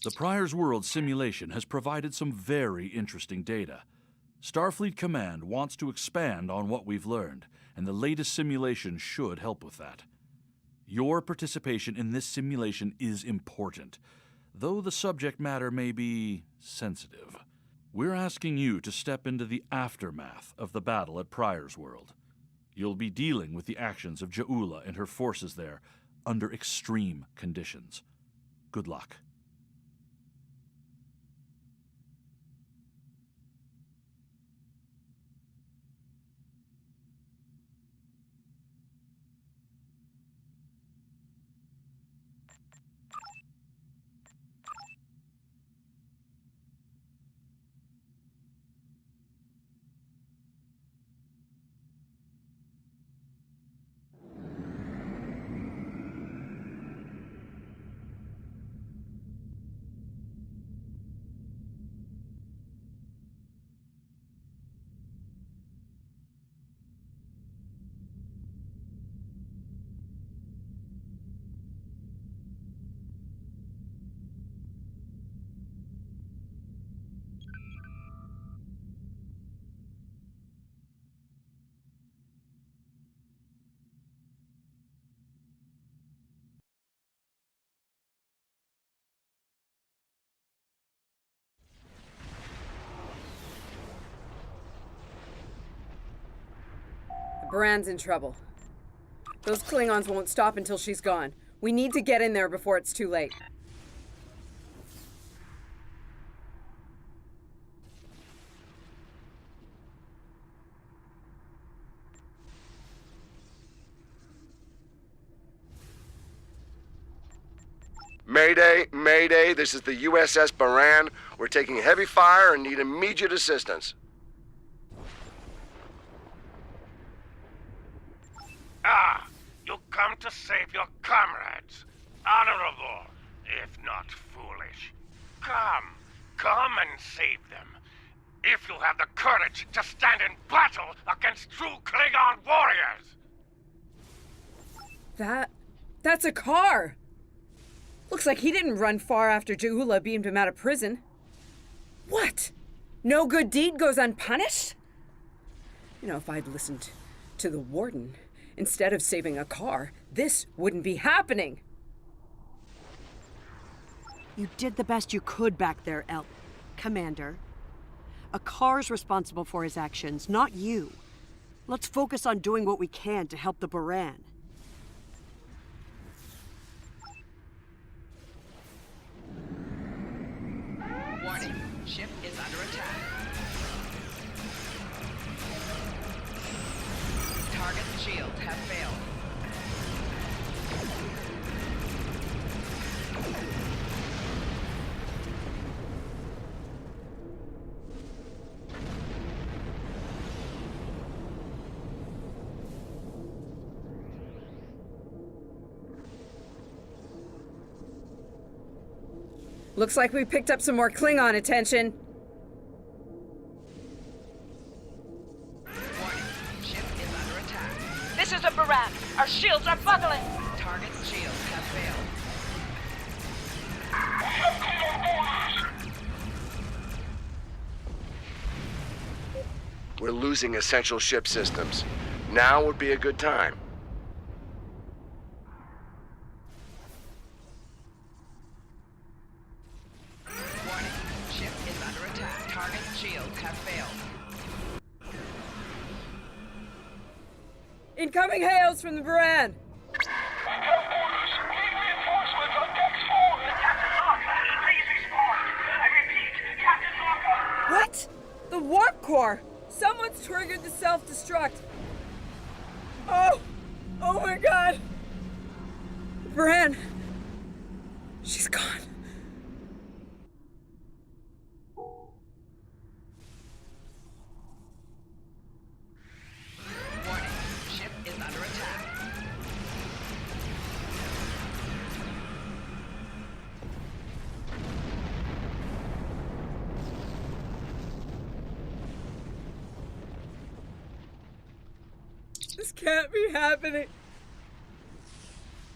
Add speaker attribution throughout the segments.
Speaker 1: The Pryor's World simulation has provided some very interesting data. Starfleet Command wants to expand on what we've learned, and the latest simulation should help with that. Your participation in this simulation is important, though the subject matter may be sensitive. We're asking you to step into the aftermath of the battle at Pryor's World. You'll be dealing with the actions of Ja'ula and her forces there under extreme conditions. Good luck.
Speaker 2: Baran's in trouble. Those Klingons won't stop until she's gone. We need to get in there before it's too late.
Speaker 3: Mayday, Mayday, this is the U.S.S. Baran. We're taking heavy fire and need immediate assistance.
Speaker 4: Ah, you come to save your comrades. Honorable, if not foolish. Come and save them. If you have the courage to stand in battle against true Klingon warriors.
Speaker 2: That's a car! Looks like he didn't run far after Ja'ula beamed him out of prison. What? No good deed goes unpunished? You know, if I'd listened to the warden instead of saving a car, this wouldn't be happening.
Speaker 5: You did the best you could back there, Commander. A car's responsible for his actions, not you. Let's focus on doing what we can to help the Baran.
Speaker 6: Warning, ship is under attack. Target shields have failed.
Speaker 2: Looks like we picked up some more Klingon attention.
Speaker 6: Warning, ship is under attack.
Speaker 7: This is a Baran. Our shields are buckling.
Speaker 6: Target shields have failed.
Speaker 3: We're losing essential ship systems. Now would be a good time.
Speaker 6: Warning, ship is under attack. Target shields have failed.
Speaker 2: Incoming hails from the Baran! What? The warp core! Someone's triggered the self-destruct! Oh! Oh my god! Baran! She's gone.
Speaker 6: Warning, ship is under attack.
Speaker 2: This can't be happening.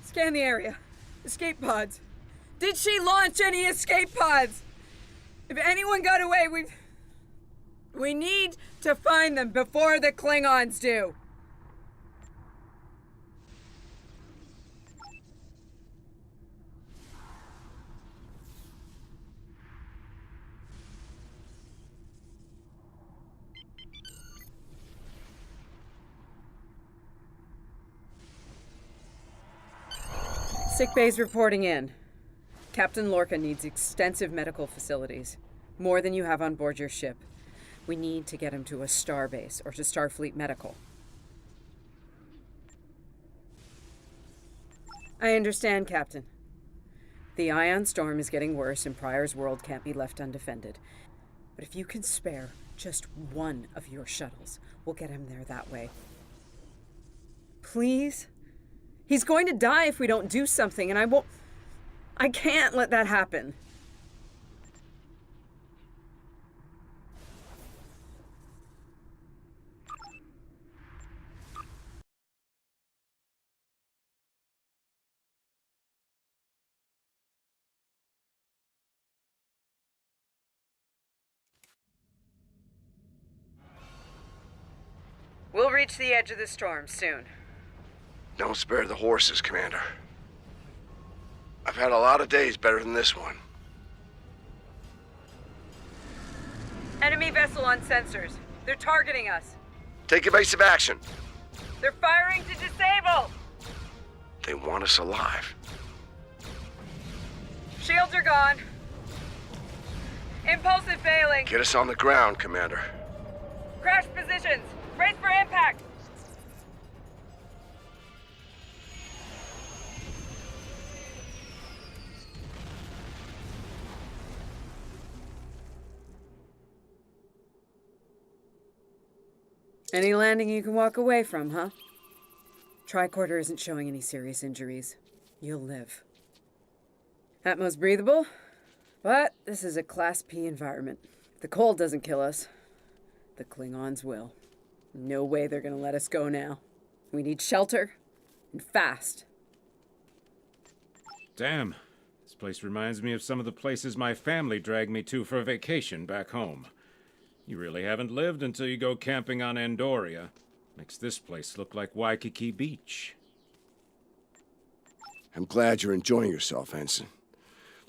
Speaker 2: Scan the area. Escape pods. Did she launch any escape pods? If anyone got away, we need to find them before the Klingons do. Sick bay's reporting in. Captain Lorca needs extensive medical facilities. More than you have on board your ship. We need to get him to a starbase or to Starfleet Medical. I understand, Captain. The ion storm is getting worse and Pryor's world can't be left undefended. But if you can spare just one of your shuttles, we'll get him there that way. Please? He's going to die if we don't do something, and I can't let that happen. We'll reach the edge of the storm soon.
Speaker 3: Don't spare the horses, Commander. I've had a lot of days better than this one.
Speaker 2: Enemy vessel on sensors. They're targeting us.
Speaker 3: Take evasive action.
Speaker 2: They're firing to disable!
Speaker 3: They want us alive.
Speaker 2: Shields are gone. Impulsive failing.
Speaker 3: Get us on the ground, Commander.
Speaker 2: Crash positions. Brace for impact. Any landing you can walk away from, huh? Tricorder isn't showing any serious injuries. You'll live. Atmos breathable, but this is a Class P environment. If the cold doesn't kill us, the Klingons will. No way they're gonna let us go now. We need shelter, and fast.
Speaker 8: Damn. This place reminds me of some of the places my family dragged me to for vacation back home. You really haven't lived until you go camping on Andoria. Makes this place look like Waikiki Beach.
Speaker 3: I'm glad you're enjoying yourself, Ensign.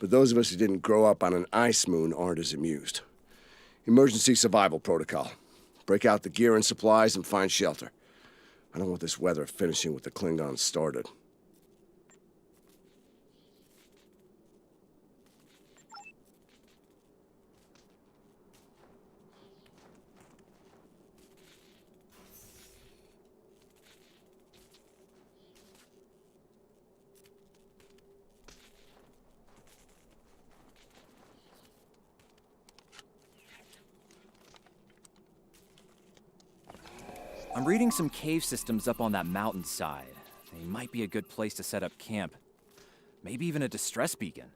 Speaker 3: But those of us who didn't grow up on an ice moon aren't as amused. Emergency survival protocol. Break out the gear and supplies and find shelter. I don't want this weather finishing what the Klingons started.
Speaker 9: I'm reading some cave systems up on that mountainside. They might be a good place to set up camp. Maybe even a distress beacon.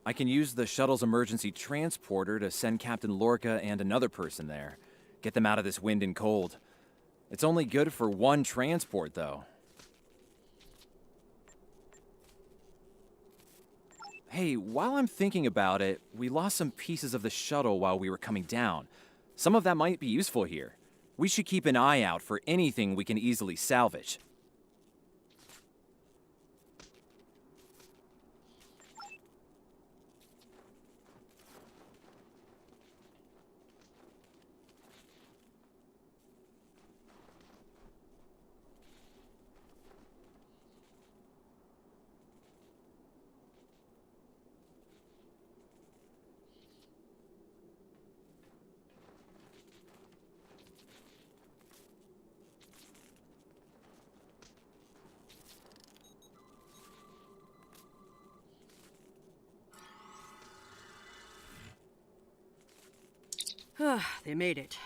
Speaker 9: I can use the shuttle's emergency transporter to send Captain Lorca and another person there. Get them out of this wind and cold. It's only good for one transport, though. Hey, while I'm thinking about it, we lost some pieces of the shuttle while we were coming down. Some of that might be useful here. We should keep an eye out for anything we can easily salvage.
Speaker 5: They made it.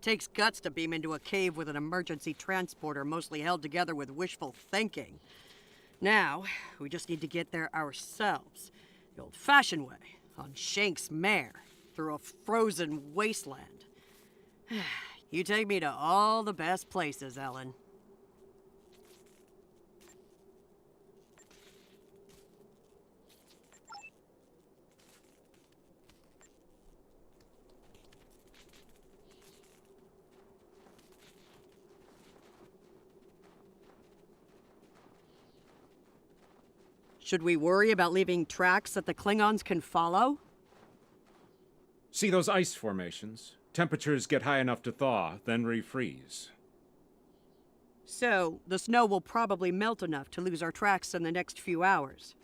Speaker 5: Takes guts to beam into a cave with an emergency transporter mostly held together with wishful thinking. Now, we just need to get there ourselves. The old-fashioned way, on Shank's mare, through a frozen wasteland. You take me to all the best places, Ellen. Should we worry about leaving tracks that the Klingons can follow?
Speaker 8: See those ice formations? Temperatures get high enough to thaw, then refreeze.
Speaker 5: So, the snow will probably melt enough to lose our tracks in the next few hours.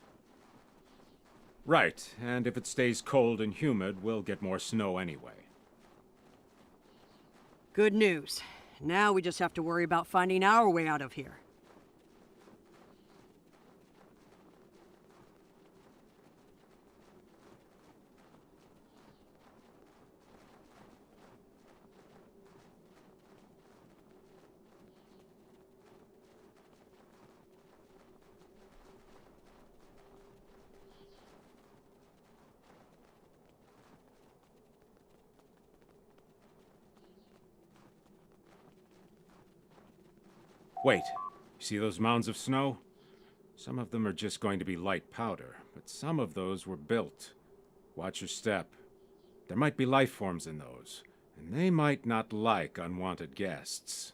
Speaker 8: Right, and if it stays cold and humid, we'll get more snow anyway.
Speaker 5: Good news. Now we just have to worry about finding our way out of here.
Speaker 8: Wait, you see those mounds of snow? Some of them are just going to be light powder, but some of those were built. Watch your step. There might be life forms in those, and they might not like unwanted guests.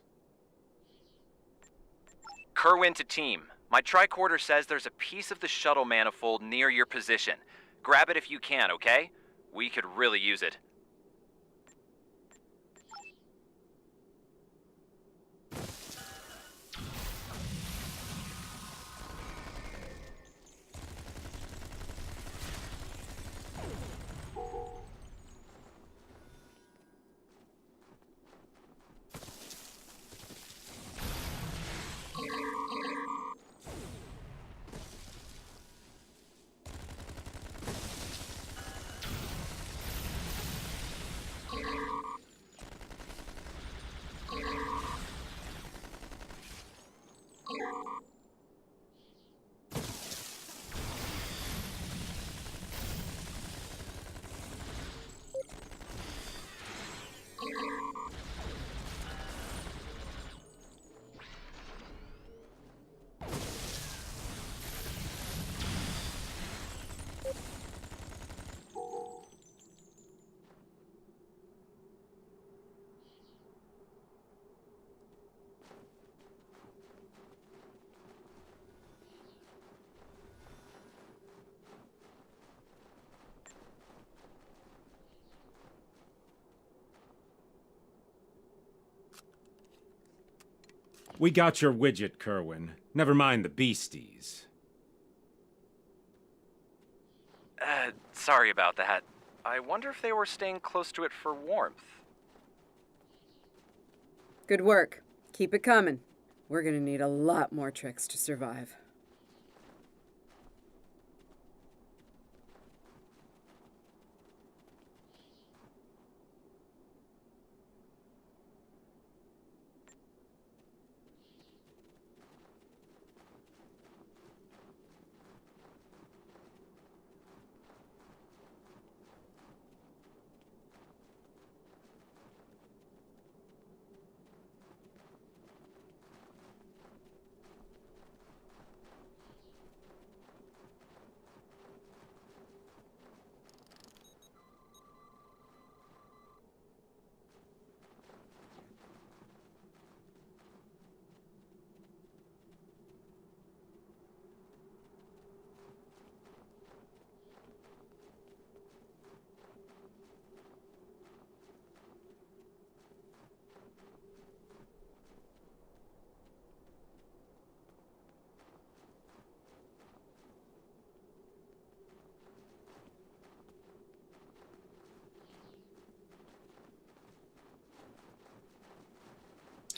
Speaker 9: Kerwin to team. My tricorder says there's a piece of the shuttle manifold near your position. Grab it if you can, okay? We could really use it.
Speaker 8: We got your widget, Kerwin. Never mind the beasties.
Speaker 9: Sorry about that. I wonder if they were staying close to it for warmth.
Speaker 2: Good work. Keep it coming. We're gonna need a lot more tricks to survive.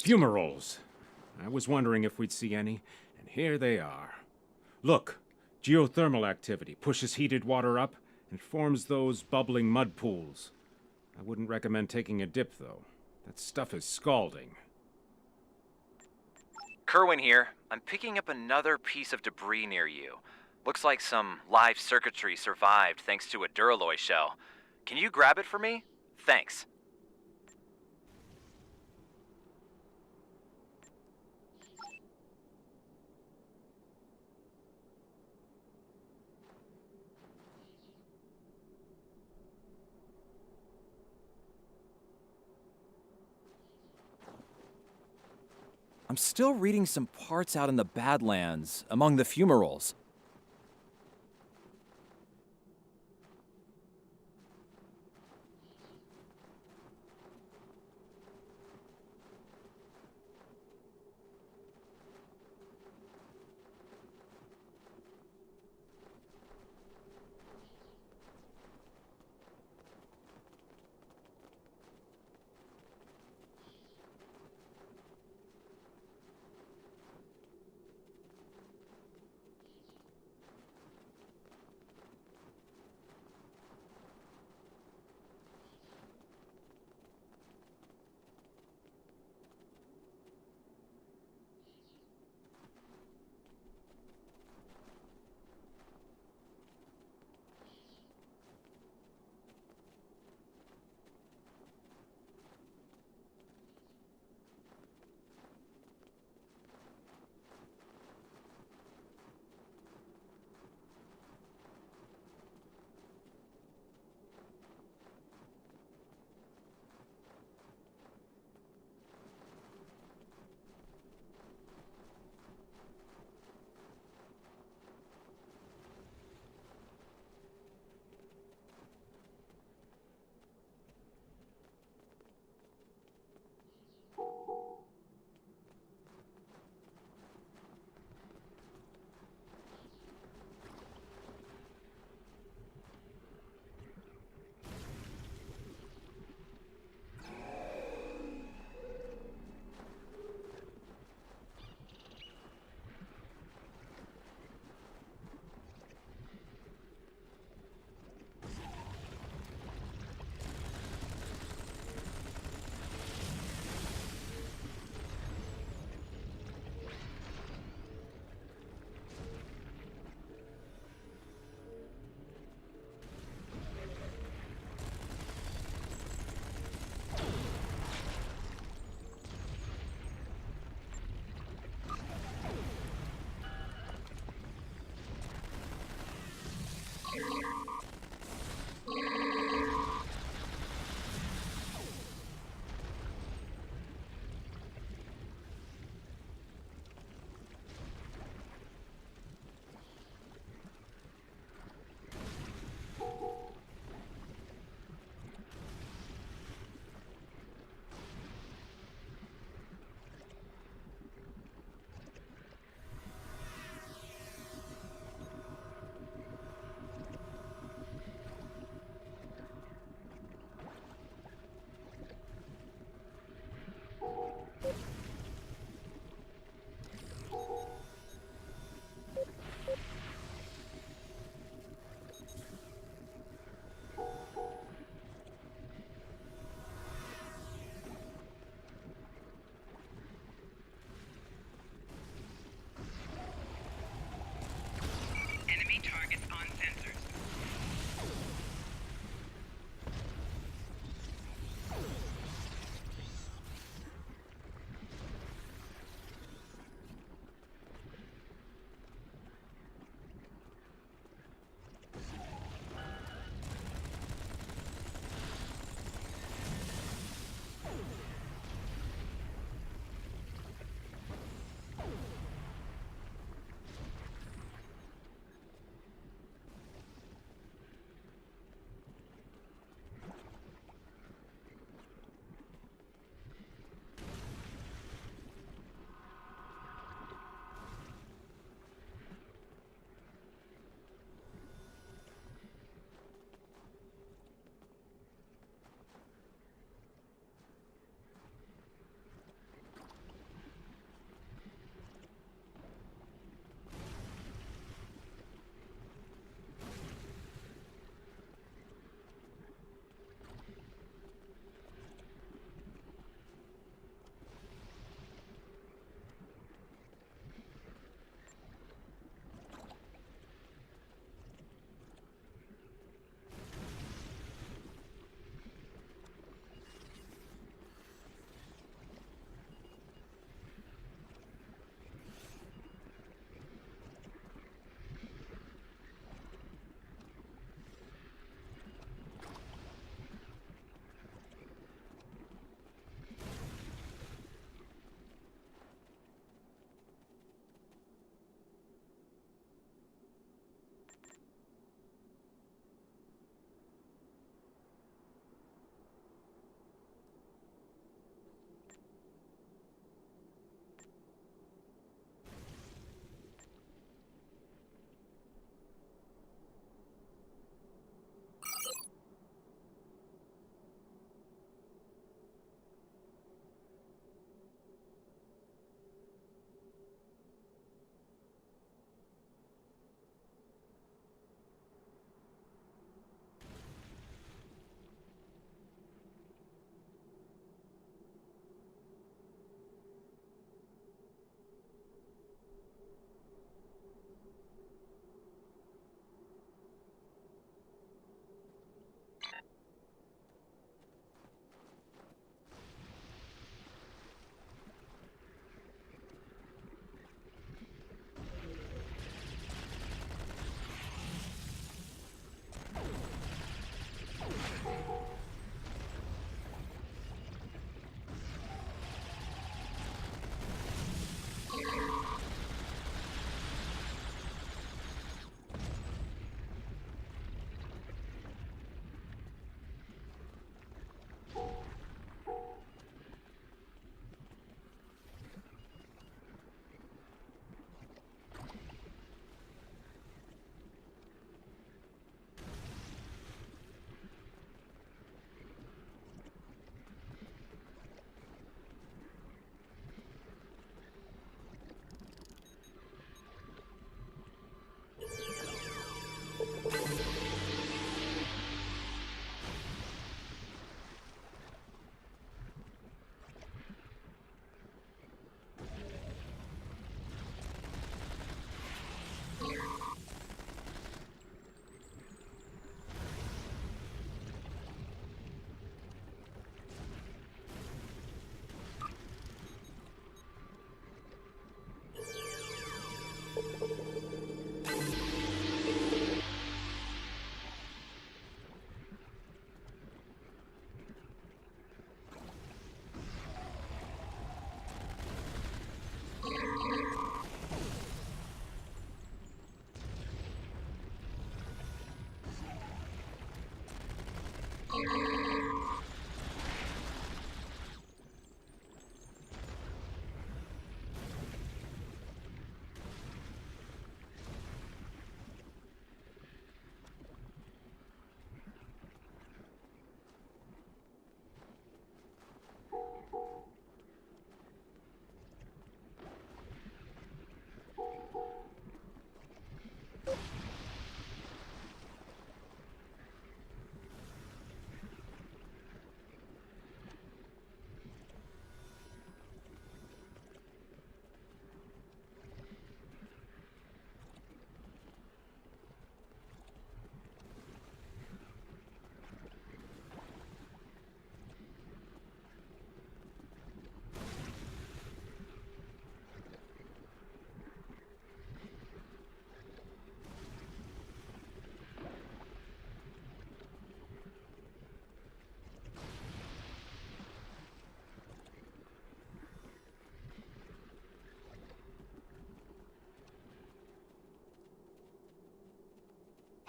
Speaker 8: Fumaroles. I was wondering if we'd see any, and here they are. Look, geothermal activity pushes heated water up and forms those bubbling mud pools. I wouldn't recommend taking a dip, though. That stuff is scalding.
Speaker 9: Kerwin here. I'm picking up another piece of debris near you. Looks like some live circuitry survived thanks to a duralloy shell. Can you grab it for me? Thanks. I'm still reading some parts out in the Badlands, among the fumaroles.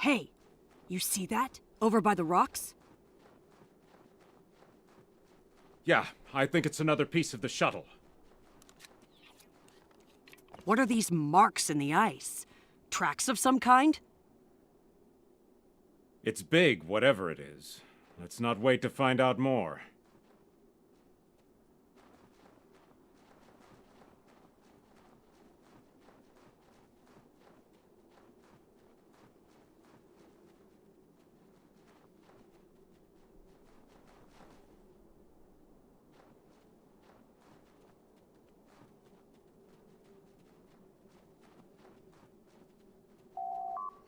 Speaker 5: Hey, you see that? Over by the rocks?
Speaker 8: Yeah, I think it's another piece of the shuttle.
Speaker 5: What are these marks in the ice? Tracks of some kind?
Speaker 8: It's big, whatever it is. Let's not wait to find out more.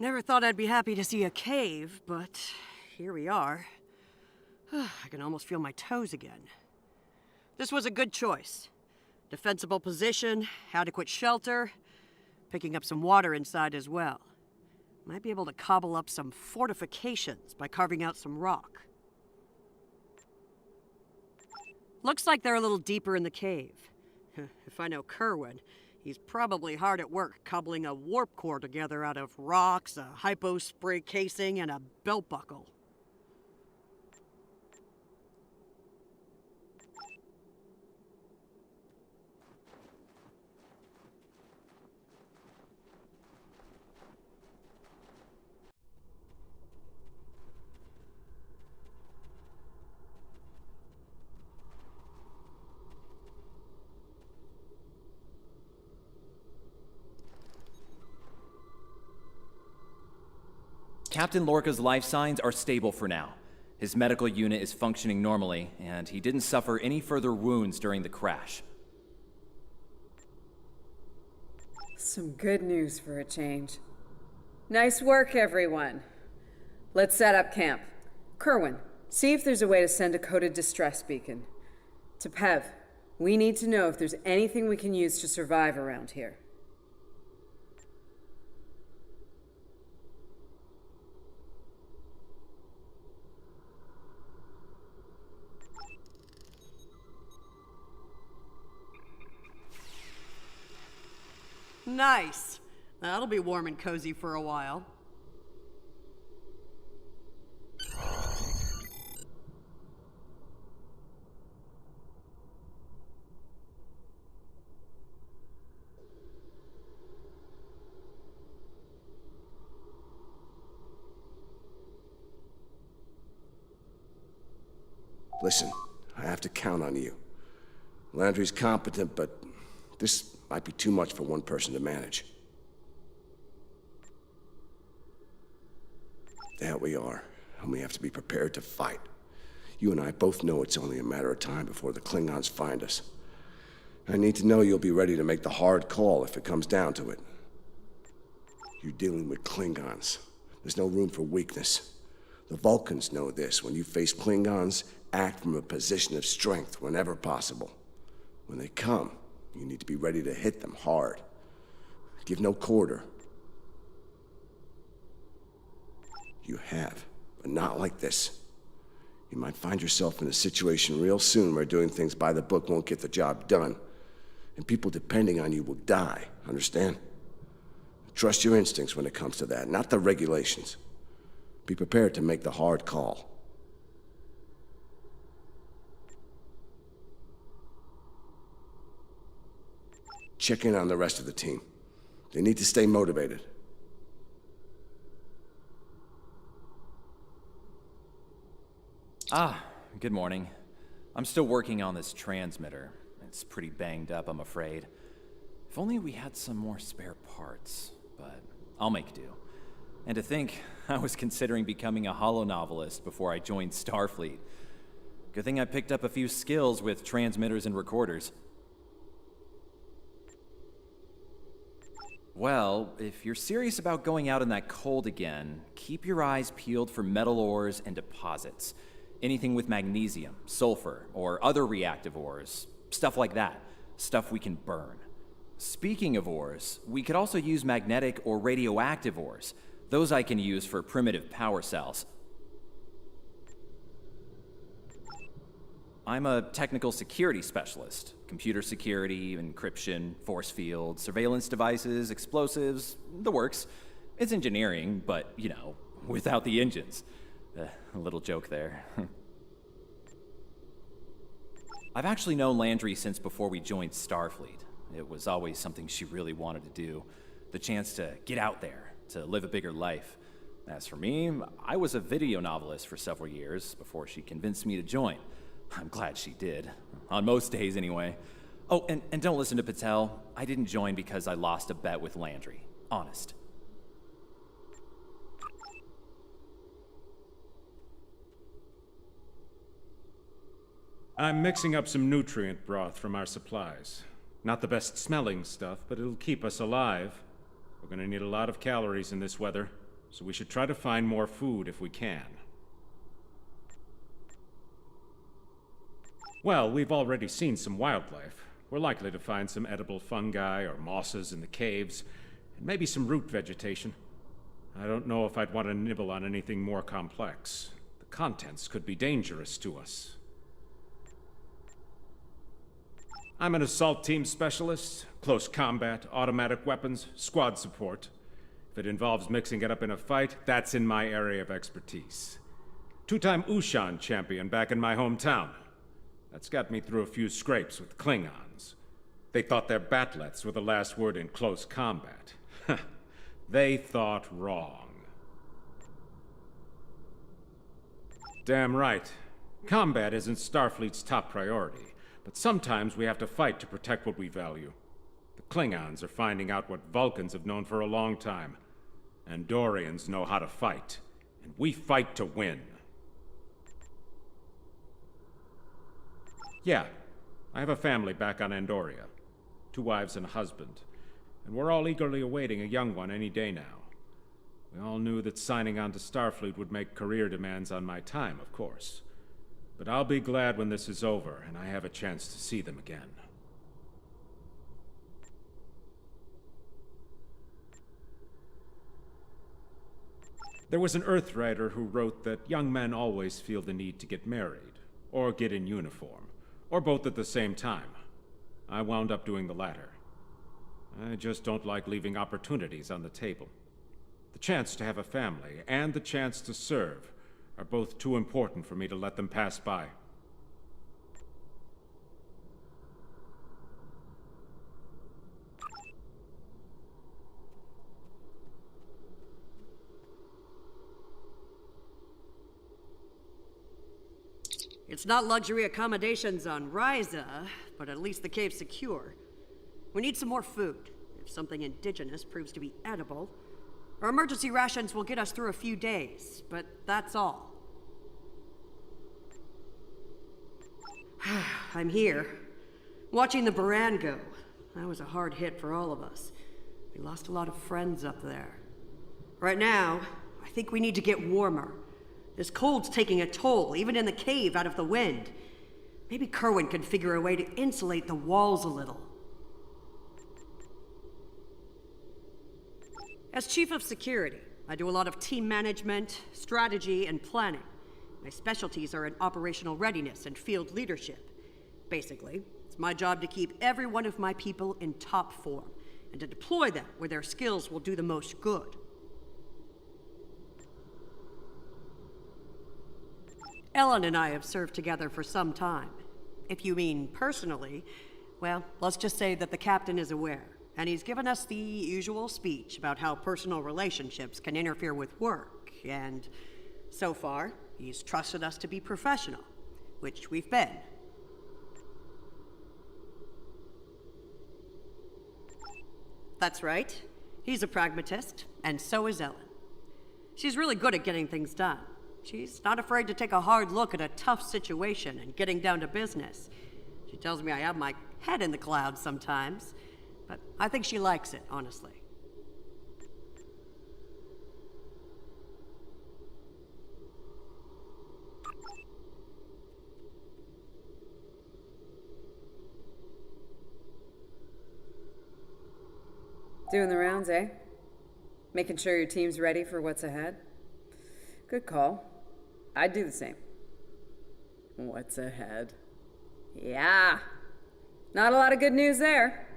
Speaker 5: Never thought I'd be happy to see a cave, but here we are. I can almost feel my toes again. This was a good choice. Defensible position, adequate shelter, picking up some water inside as well. Might be able to cobble up some fortifications by carving out some rock. Looks like they're a little deeper in the cave. If I know Kerwin, he's probably hard at work cobbling a warp core together out of rocks, a hypo spray casing, and a belt buckle.
Speaker 9: Captain Lorca's life signs are stable for now. His medical unit is functioning normally, and he didn't suffer any further wounds during the crash.
Speaker 2: Some good news for a change. Nice work, everyone. Let's set up camp. Kerwin, see if there's a way to send a coded distress beacon. To Pev, we need to know if there's anything we can use to survive around here.
Speaker 5: Nice. That'll be warm and cozy for a while.
Speaker 3: Listen, I have to count on you. Landry's competent, but this might be too much for one person to manage. There we are, and we have to be prepared to fight. You and I both know it's only a matter of time before the Klingons find us. I need to know you'll be ready to make the hard call if it comes down to it. You're dealing with Klingons. There's no room for weakness. The Vulcans know this. When you face Klingons, act from a position of strength whenever possible. When they come, you need to be ready to hit them hard. Give no quarter. You have, but not like this. You might find yourself in a situation real soon where doing things by the book won't get the job done. And people depending on you will die, understand? Trust your instincts when it comes to that, not the regulations. Be prepared to make the hard call. check in on the rest of the team. They need to stay motivated.
Speaker 9: Good morning. I'm still working on this transmitter. It's pretty banged up, I'm afraid. If only we had some more spare parts, but I'll make do. And to think, I was considering becoming a holonovelist before I joined Starfleet. Good thing I picked up a few skills with transmitters and recorders. Well, if you're serious about going out in that cold again, keep your eyes peeled for metal ores and deposits. Anything with magnesium, sulfur, or other reactive ores. Stuff like that. Stuff we can burn. Speaking of ores, we could also use magnetic or radioactive ores. Those I can use for primitive power cells. I'm a technical security specialist. Computer security, encryption, force field, surveillance devices, explosives, the works. It's engineering, but, you know, without the engines. A little joke there. I've actually known Landry since before we joined Starfleet. It was always something she really wanted to do. The chance to get out there, to live a bigger life. As for me, I was a video novelist for several years before she convinced me to join. I'm glad she did. On most days, anyway. Oh, and don't listen to Patel. I didn't join because I lost a bet with Landry. Honest.
Speaker 8: I'm mixing up some nutrient broth from our supplies. Not the best smelling stuff, but it'll keep us alive. We're gonna need a lot of calories in this weather, so we should try to find more food if we can. Well, we've already seen some wildlife. We're likely to find some edible fungi or mosses in the caves, and maybe some root vegetation. I don't know if I'd want to nibble on anything more complex. The contents could be dangerous to us. I'm an assault team specialist, close combat, automatic weapons, squad support. If it involves mixing it up in a fight, that's in my area of expertise. Two-time Ushan champion back in my hometown. That's got me through a few scrapes with Klingons. They thought their batlets were the last word in close combat. They thought wrong. Damn right. Combat isn't Starfleet's top priority. But sometimes we have to fight to protect what we value. The Klingons are finding out what Vulcans have known for a long time. Andorians know how to fight, and we fight to win. Yeah, I have a family back on Andoria. 2 wives and a husband. And we're all eagerly awaiting a young one any day now. We all knew that signing on to Starfleet would make career demands on my time, of course. But I'll be glad when this is over and I have a chance to see them again. There was an Earthwriter who wrote that young men always feel the need to get married, or get in uniform, or both at the same time. I wound up doing the latter. I just don't like leaving opportunities on the table. The chance to have a family and the chance to serve are both too important for me to let them pass by.
Speaker 5: It's not luxury accommodations on Ryza, but at least the cave's secure. We need some more food. If something indigenous proves to be edible, our emergency rations will get us through a few days, but that's all. I'm here, watching the Baran go. That was a hard hit for all of us. We lost a lot of friends up there. Right now, I think we need to get warmer. This cold's taking a toll, even in the cave out of the wind. Maybe Kerwin can figure a way to insulate the walls a little. As Chief of Security, I do a lot of team management, strategy, and planning. My specialties are in operational readiness and field leadership. Basically, it's my job to keep every one of my people in top form, and to deploy them where their skills will do the most good. Ellen and I have served together for some time. If you mean personally, Well, let's just say that the captain is aware, and he's given us the usual speech about how personal relationships can interfere with work, and so far, he's trusted us to be professional, which we've been. That's right. He's a pragmatist, and so is Ellen. She's really good at getting things done. She's not afraid to take a hard look at a tough situation and getting down to business. She tells me I have my head in the clouds sometimes, but I think she likes it, honestly.
Speaker 2: Doing the rounds, eh? Making sure your team's ready for what's ahead? Good call. I'd do the same. What's ahead? Yeah. Not a lot of good news there.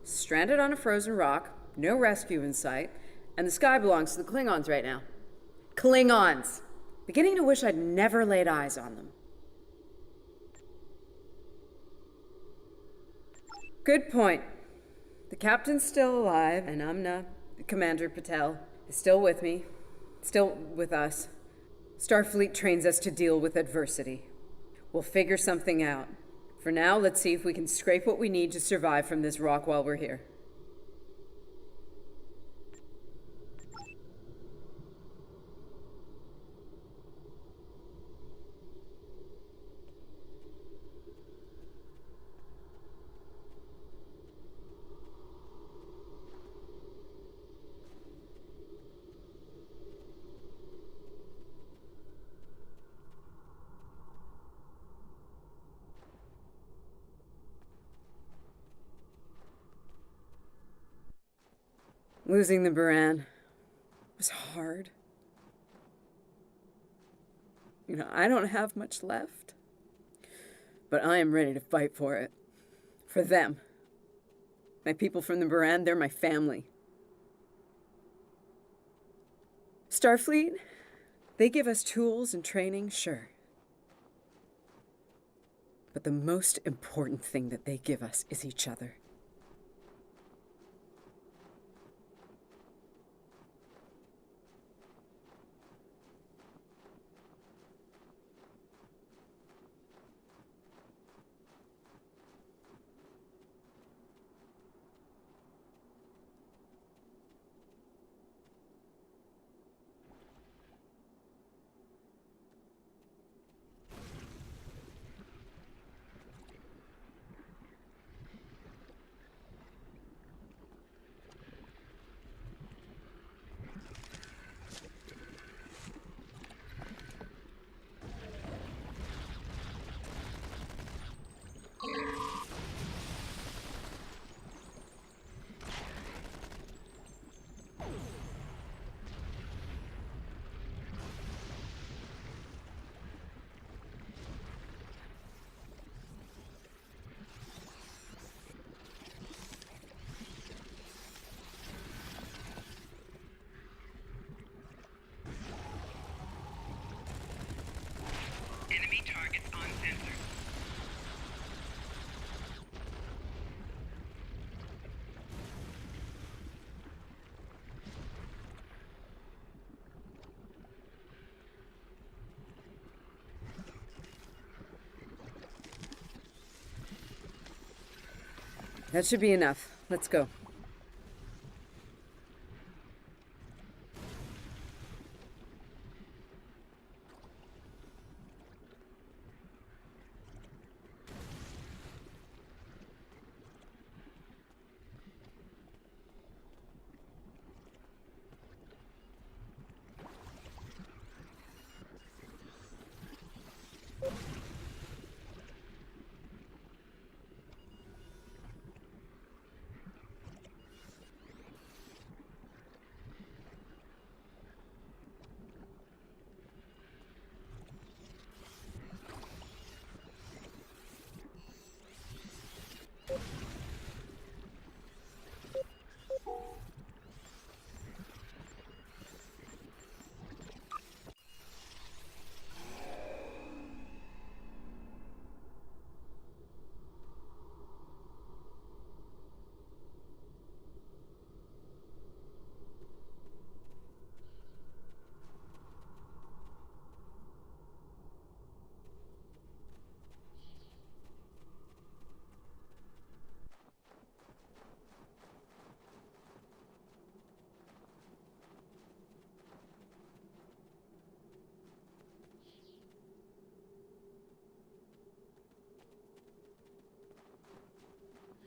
Speaker 2: Stranded on a frozen rock, no rescue in sight, and the sky belongs to the Klingons right now. Klingons! Beginning to wish I'd never laid eyes on them. Good point. The captain's still alive, and Amna, Commander Patel, is still with me. Still with us. Starfleet trains us to deal with adversity. We'll figure something out. For now, let's see if we can scrape what we need to survive from this rock while we're here. Losing the Baran was hard. You know, I don't have much left, but I am ready to fight for it. For them. My people from the Baran, they're my family. Starfleet, they give us tools and training, sure. But the most important thing that they give us is each other.
Speaker 6: Enemy targets on sensor.
Speaker 2: That should be enough. Let's go.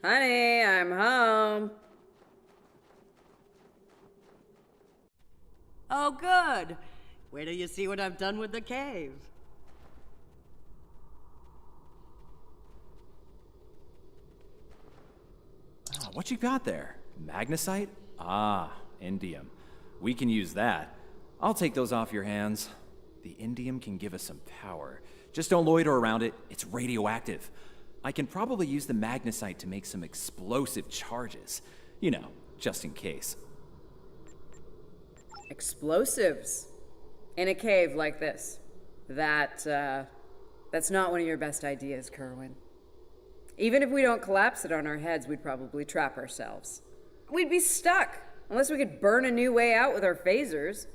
Speaker 2: Honey, I'm home.
Speaker 5: Oh, good. Wait till you see what I've done with the cave.
Speaker 9: Ah, what you got there? Magnesite? Ah, indium. We can use that. I'll take those off your hands. The indium can give us some power. Just don't loiter around it. It's radioactive. I can probably use the magnesite to make some explosive charges. You know, just in case.
Speaker 2: Explosives? In a cave like this. That's not one of your best ideas, Kerwin. Even if we don't collapse it on our heads, we'd probably trap ourselves. We'd be stuck, unless we could burn a new way out with our phasers.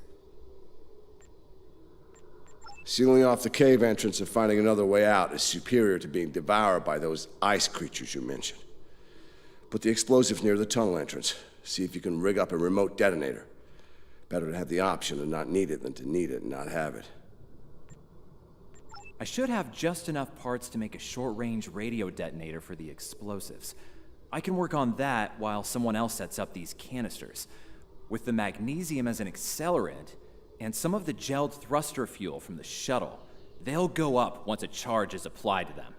Speaker 3: Sealing off the cave entrance and finding another way out is superior to being devoured by those ice creatures you mentioned. Put the explosives near the tunnel entrance. See if you can rig up a remote detonator. Better to have the option and not need it than to need it and not have it.
Speaker 9: I should have just enough parts to make a short-range radio detonator for the explosives. I can work on that while someone else sets up these canisters. With the magnesium as an accelerant, and some of the gelled thruster fuel from the shuttle, they'll go up once a charge is applied to them.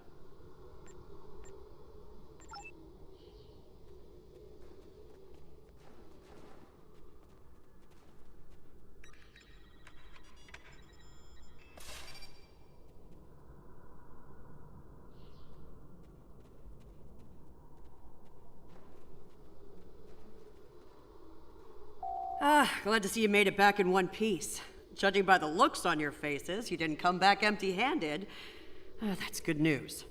Speaker 5: Glad to see you made it back in one piece. Judging by the looks on your faces, you didn't come back empty-handed. That's good news.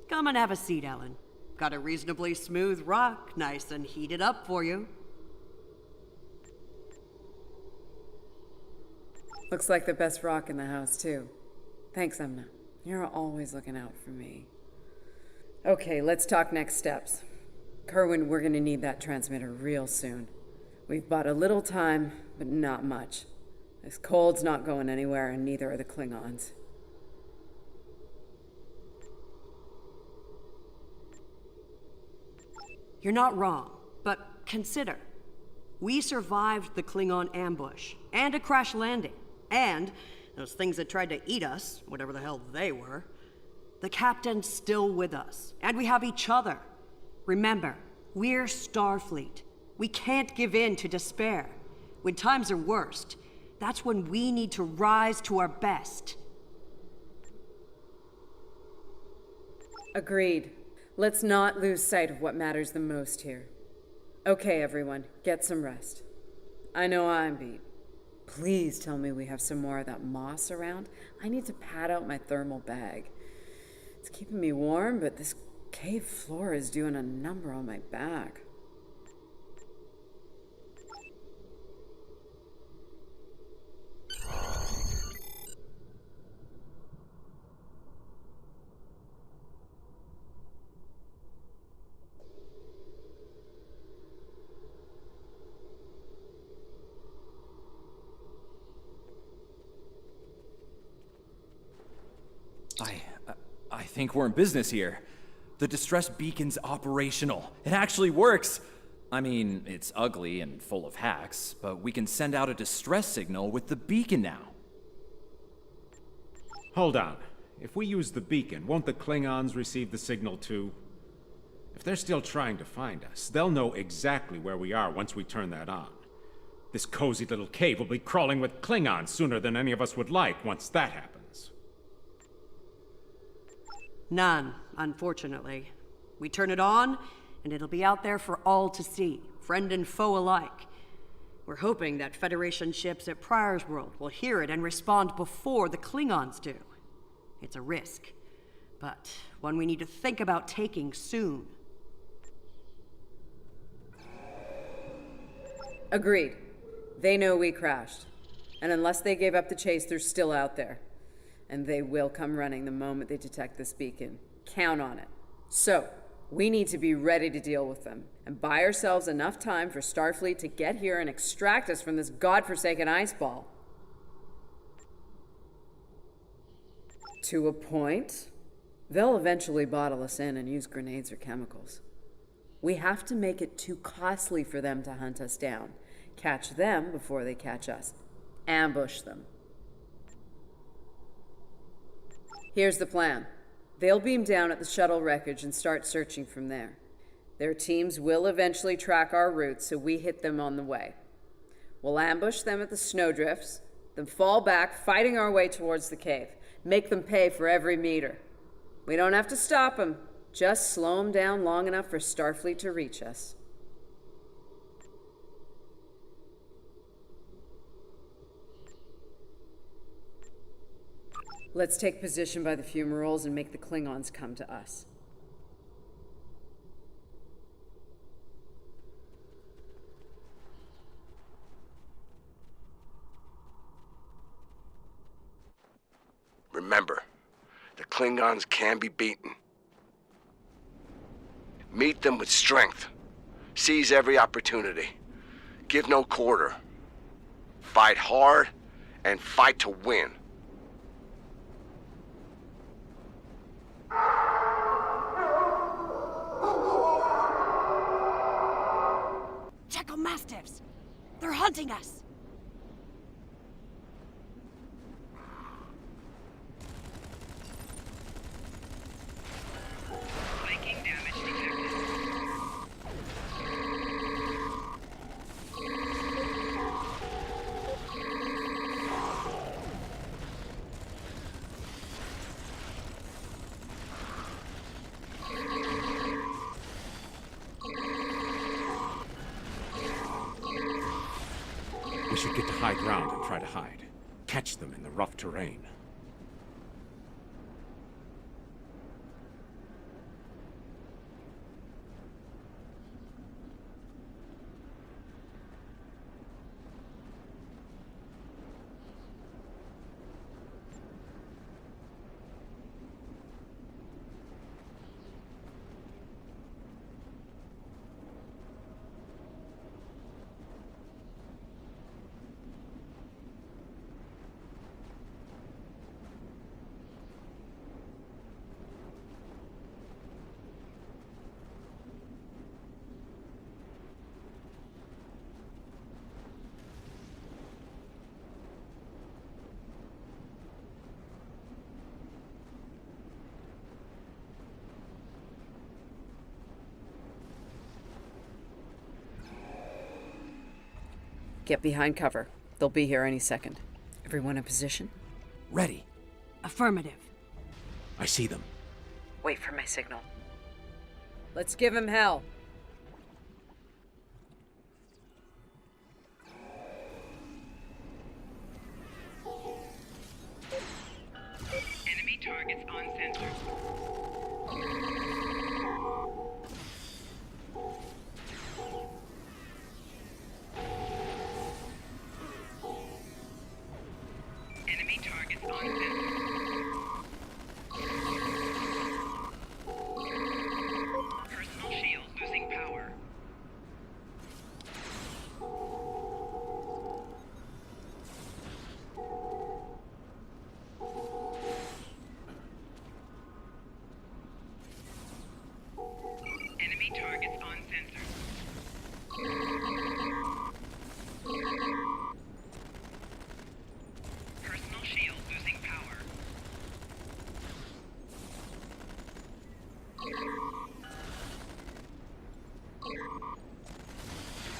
Speaker 5: Come and have a seat, Ellen. Got a reasonably smooth rock, nice and heated up for you.
Speaker 2: Looks like the best rock in the house, too. Thanks, Emna. You're always looking out for me. Okay, let's talk next steps. Kerwin, we're gonna need that transmitter real soon. We've bought a little time, but not much. This cold's not going anywhere, and neither are the Klingons.
Speaker 5: You're not wrong, but consider. We survived the Klingon ambush, and a crash landing, and those things that tried to eat us, whatever the hell they were. The captain's still with us, and we have each other. Remember, we're Starfleet. We can't give in to despair. When times are worst, that's when we need to rise to our best.
Speaker 2: Agreed. Let's not lose sight of what matters the most here. Okay, everyone, get some rest. I know I'm beat. Please tell me we have some more of that moss around. I need to pad out my thermal bag. It's keeping me warm, but this cave floor is doing a number on my back.
Speaker 9: I think we're in business here. The distress beacon's operational. It actually works. I mean, it's ugly and full of hacks, but we can send out a distress signal with the beacon now.
Speaker 8: Hold on. If we use the beacon, won't the Klingons receive the signal too? If they're still trying to find us, they'll know exactly where we are once we turn that on. This cozy little cave will be crawling with Klingons sooner than any of us would like once that happens.
Speaker 5: None, unfortunately. We turn it on, and it'll be out there for all to see, friend and foe alike. We're hoping that Federation ships at Pryor's World will hear it and respond before the Klingons do. It's a risk, but one we need to think about taking soon.
Speaker 2: Agreed. They know we crashed. And unless they gave up the chase, they're still out there. And they will come running the moment they detect this beacon. Count on it. So, we need to be ready to deal with them, and buy ourselves enough time for Starfleet to get here and extract us from this godforsaken ice ball. To a point. They'll eventually bottle us in and use grenades or chemicals. We have to make it too costly for them to hunt us down. Catch them before they catch us. Ambush them. Here's the plan. They'll beam down at the shuttle wreckage and start searching from there. Their teams will eventually track our route, so we hit them on the way. We'll ambush them at the snowdrifts, then fall back, fighting our way towards the cave. Make them pay for every meter. We don't have to stop them, just slow them down long enough for Starfleet to reach us. Let's take position by the fumaroles and make the Klingons come to us.
Speaker 3: Remember, the Klingons can be beaten. Meet them with strength. Seize every opportunity. Give no quarter. Fight hard and fight to win.
Speaker 5: Check mastiffs! They're hunting us!
Speaker 6: Flanking damage detected.
Speaker 8: We should get to high ground and try to hide. Catch them in the rough terrain.
Speaker 2: Get behind cover. They'll be here any second. Everyone in position?
Speaker 9: Ready.
Speaker 5: Affirmative.
Speaker 8: I see them.
Speaker 2: Wait for my signal. Let's give him hell.
Speaker 6: Enemy targets on sensors. Enemy targets on sensors. Personal shield losing power. Enemy targets on sensors. Personal shield losing power.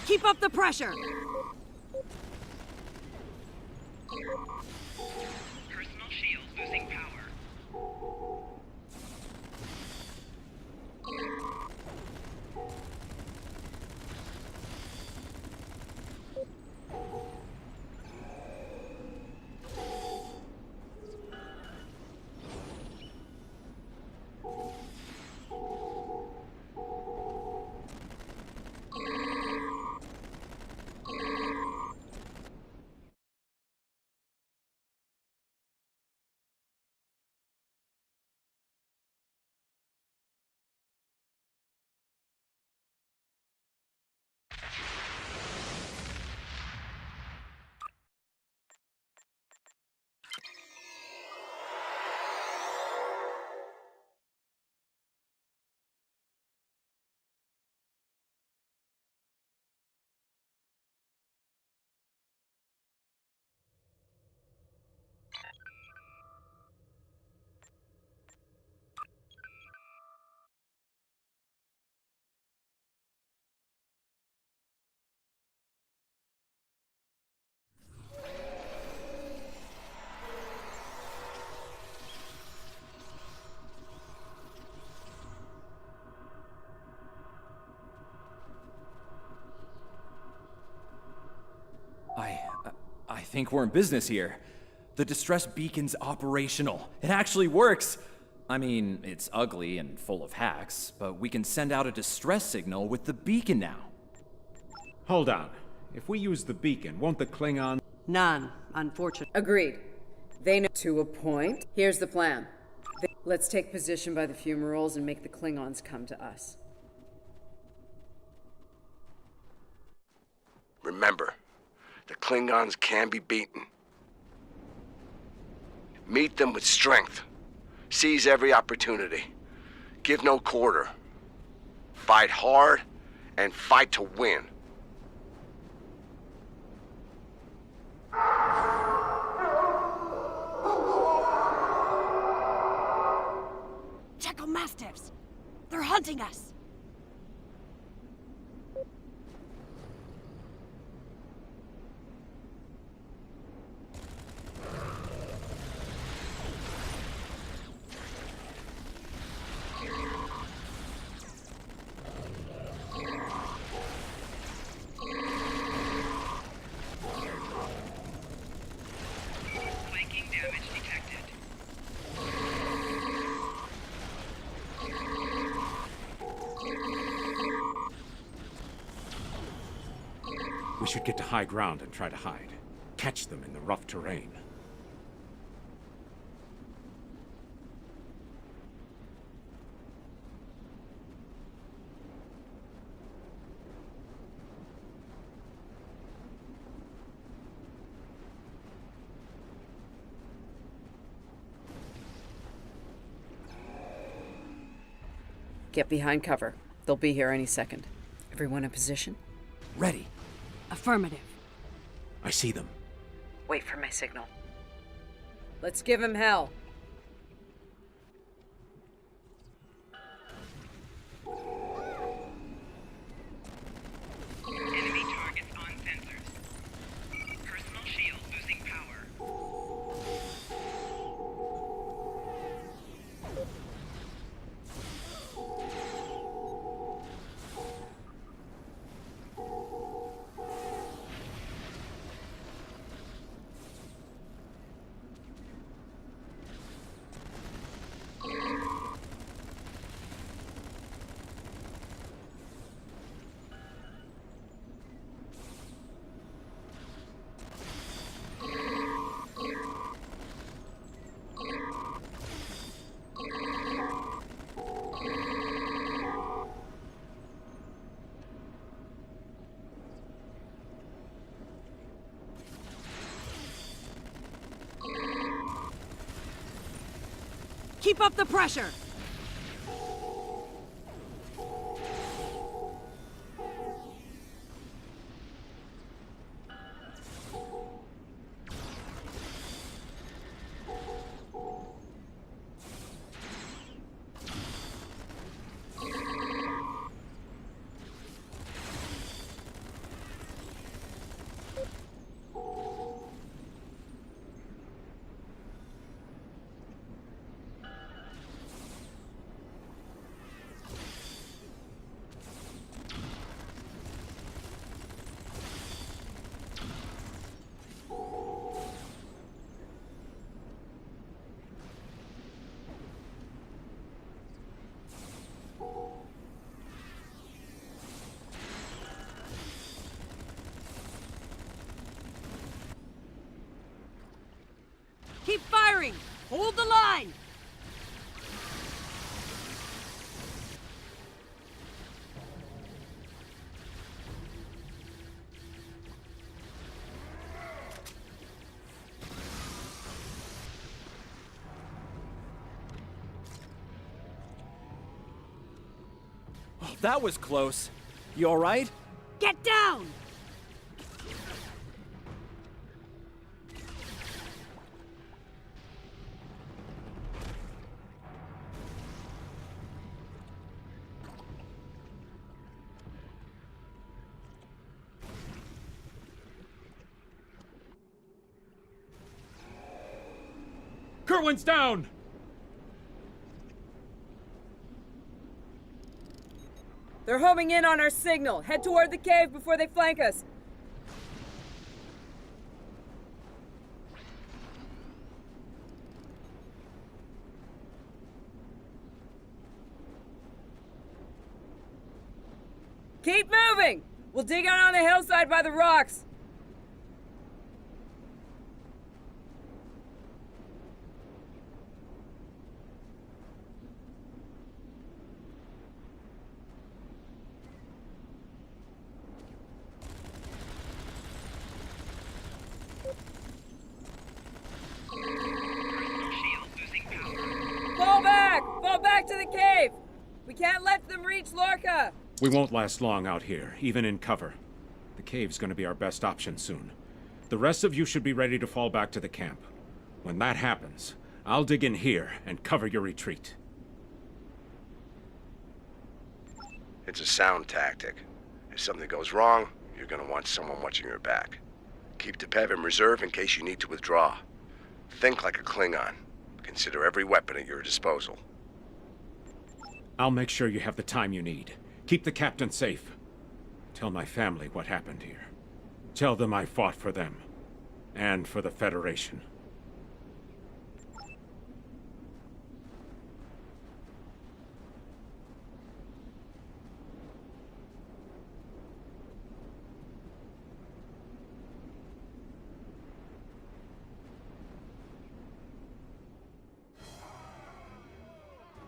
Speaker 5: Keep up the pressure!
Speaker 6: Personal shield losing power.
Speaker 9: think we're in business here. The distress beacon's operational. It actually works. I mean, it's ugly and full of hacks, but we can send out a distress signal with the beacon now.
Speaker 8: Hold on. If we use the beacon, won't the Klingon...
Speaker 5: None, unfortunately.
Speaker 2: Agreed. They know to a point. Here's the plan. Let's take position by the fumaroles and make the Klingons come to us.
Speaker 3: Remember, the Klingons can be beaten. Meet them with strength. Seize every opportunity. Give no quarter. Fight hard and fight to win.
Speaker 5: Check Mastiffs! They're hunting us!
Speaker 6: Flanking damage detected.
Speaker 8: We should get to high ground and try to hide. Catch them in the rough terrain.
Speaker 2: Get behind cover. They'll be here any second. Everyone in position?
Speaker 9: Ready.
Speaker 5: Affirmative.
Speaker 8: I see them.
Speaker 2: Wait for my signal. Let's give him hell.
Speaker 6: Enemy targets on sensors. Personal shield losing power.
Speaker 5: Keep up the pressure! Keep firing! Hold the line!
Speaker 9: Oh, that was close. You all right?
Speaker 5: Get down!
Speaker 8: Kerwin's down!
Speaker 2: They're homing in on our signal. Head toward the cave before they flank us. Keep moving! We'll dig out on the hillside by the rocks. Fall back! Fall back to the cave! We can't let them reach Lorca!
Speaker 8: We won't last long out here, even in cover. The cave's gonna be our best option soon. The rest of you should be ready to fall back to the camp. When that happens, I'll dig in here and cover your retreat.
Speaker 3: It's a sound tactic. If something goes wrong, you're gonna want someone watching your back. Keep the PEV in reserve in case you need to withdraw. Think like a Klingon. Consider every weapon at your disposal.
Speaker 8: I'll make sure you have the time you need. Keep the captain safe. Tell my family what happened here. Tell them I fought for them. And for the Federation.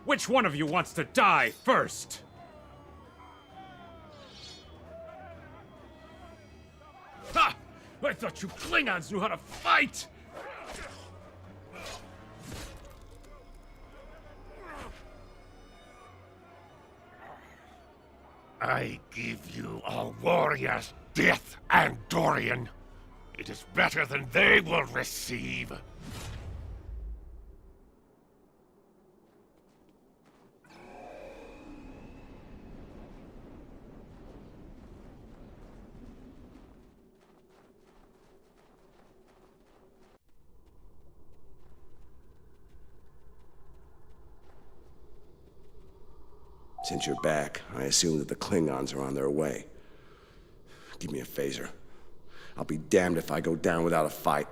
Speaker 8: Which one of you wants to die first? Ha! I thought you Klingons knew how to fight!
Speaker 4: I give you a warrior's death, Andorian. It is better than they will receive.
Speaker 3: Since you're back, I assume that the Klingons are on their way. Give me a phaser. I'll be damned if I go down without a fight.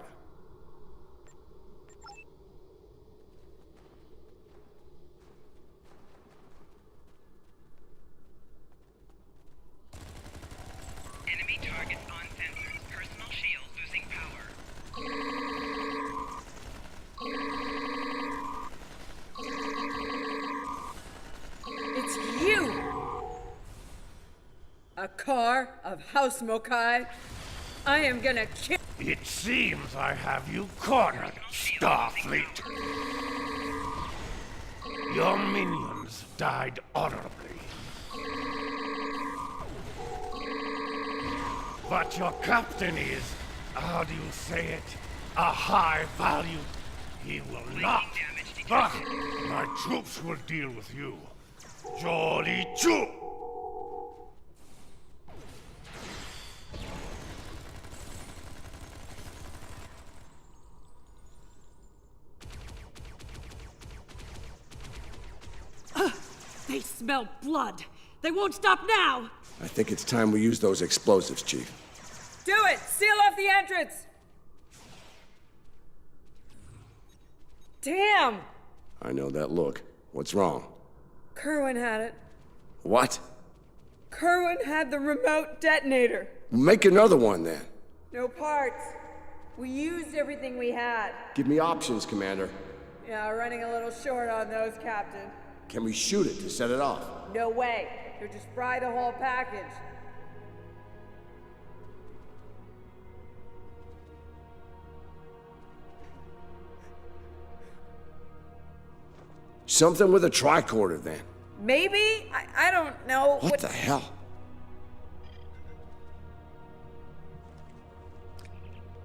Speaker 6: Enemy targets on sensors. Personal shield losing power.
Speaker 2: It's you! A car of House Mokai. I am gonna kill.
Speaker 4: It seems I have you cornered, Starfleet. Your minions died honorably. But your captain is, how do you say it, a high value. He will not. But my troops will deal with you. Jolly Chu!
Speaker 5: They smell blood. They won't stop now.
Speaker 3: I think it's time we use those explosives, Chief.
Speaker 2: Do it! Seal off the entrance! Damn!
Speaker 3: I know that look. What's wrong?
Speaker 2: Kerwin had it.
Speaker 3: What?
Speaker 2: Kerwin had the remote detonator.
Speaker 3: Make another one, then.
Speaker 2: No parts. We used everything we had.
Speaker 3: Give me options, Commander.
Speaker 2: Yeah, running a little short on those, Captain.
Speaker 3: Can we shoot it to set it off?
Speaker 2: No way. You'll just fry the whole package.
Speaker 3: Something with a tricorder, then.
Speaker 2: Maybe? I don't know.
Speaker 3: What the hell?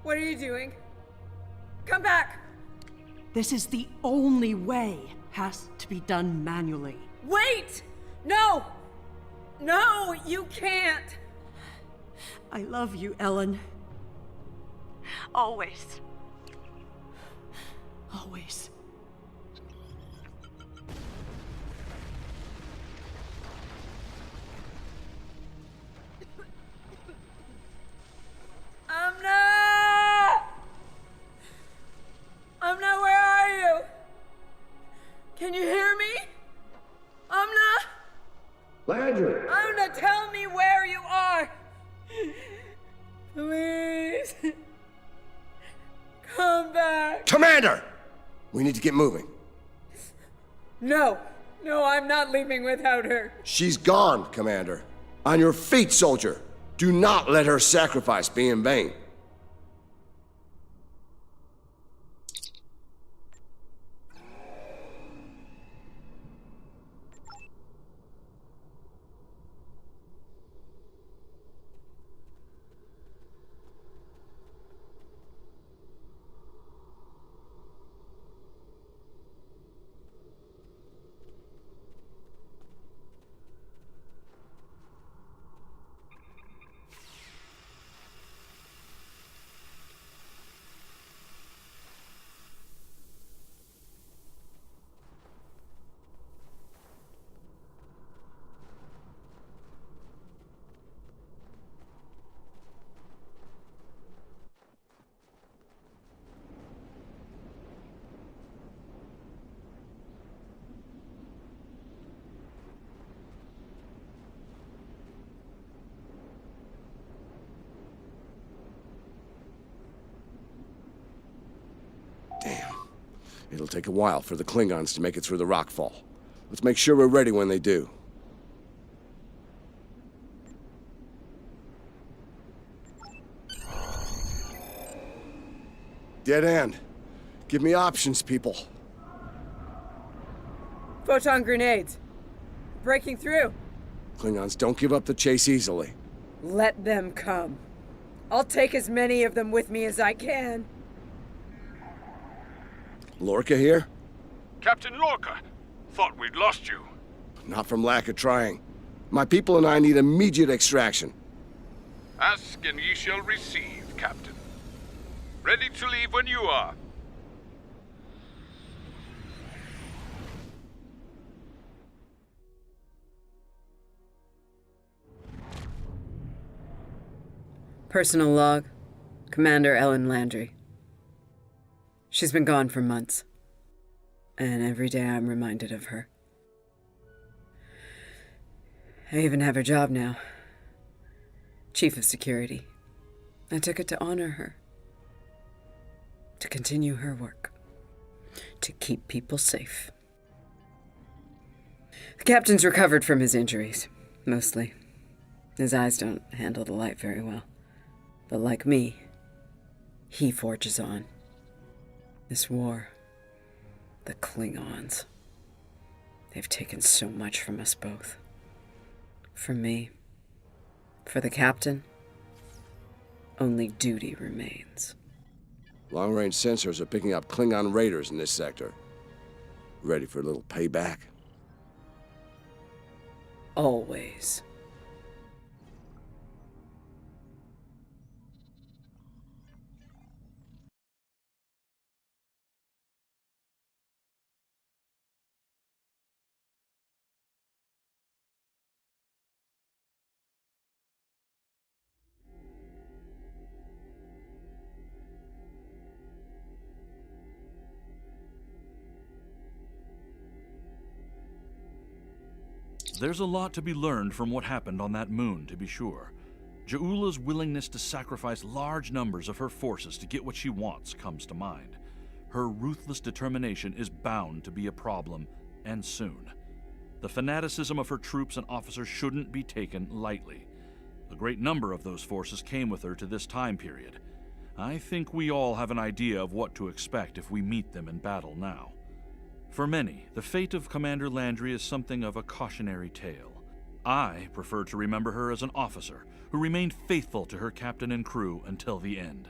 Speaker 2: What are you doing? Come back!
Speaker 5: This is the only way. Has to be done manually.
Speaker 2: Wait! No! No, you can't!
Speaker 5: I love you, Ellen. Always. Always.
Speaker 2: Amna, where are you? Can you hear me? Amna?
Speaker 3: Landry!
Speaker 2: Amna, tell me where
Speaker 3: We need to get moving.
Speaker 2: No, I'm not leaving without her.
Speaker 3: She's gone, Commander. On your feet, soldier. Do not let her sacrifice be in vain. Damn. It'll take a while for the Klingons to make it through the rockfall. Let's make sure we're ready when they do. Dead end. Give me options, people.
Speaker 2: Photon grenades. Breaking through.
Speaker 3: Klingons don't give up the chase easily.
Speaker 2: Let them come. I'll take as many of them with me as I can.
Speaker 3: Lorca here?
Speaker 4: Captain Lorca, thought we'd lost you.
Speaker 3: Not from lack of trying. My people and I need immediate extraction.
Speaker 4: Ask and ye shall receive, Captain. Ready to leave when you are.
Speaker 2: Personal log. Commander Ellen Landry. She's been gone for months. And every day I'm reminded of her. I even have her job now. Chief of Security. I took it to honor her. To continue her work. To keep people safe. The captain's recovered from his injuries, mostly. His eyes don't handle the light very well. But like me, he forges on. This war, the Klingons, they've taken so much from us both. For me, for the captain, only duty remains.
Speaker 3: Long-range sensors are picking up Klingon raiders in this sector. Ready for a little payback?
Speaker 2: Always.
Speaker 1: There's a lot to be learned from what happened on that moon, to be sure. Ja'ula's willingness to sacrifice large numbers of her forces to get what she wants comes to mind. Her ruthless determination is bound to be a problem, and soon. The fanaticism of her troops and officers shouldn't be taken lightly. A great number of those forces came with her to this time period. I think we all have an idea of what to expect if we meet them in battle now. For many, the fate of Commander Landry is something of a cautionary tale. I prefer to remember her as an officer who remained faithful to her captain and crew until the end.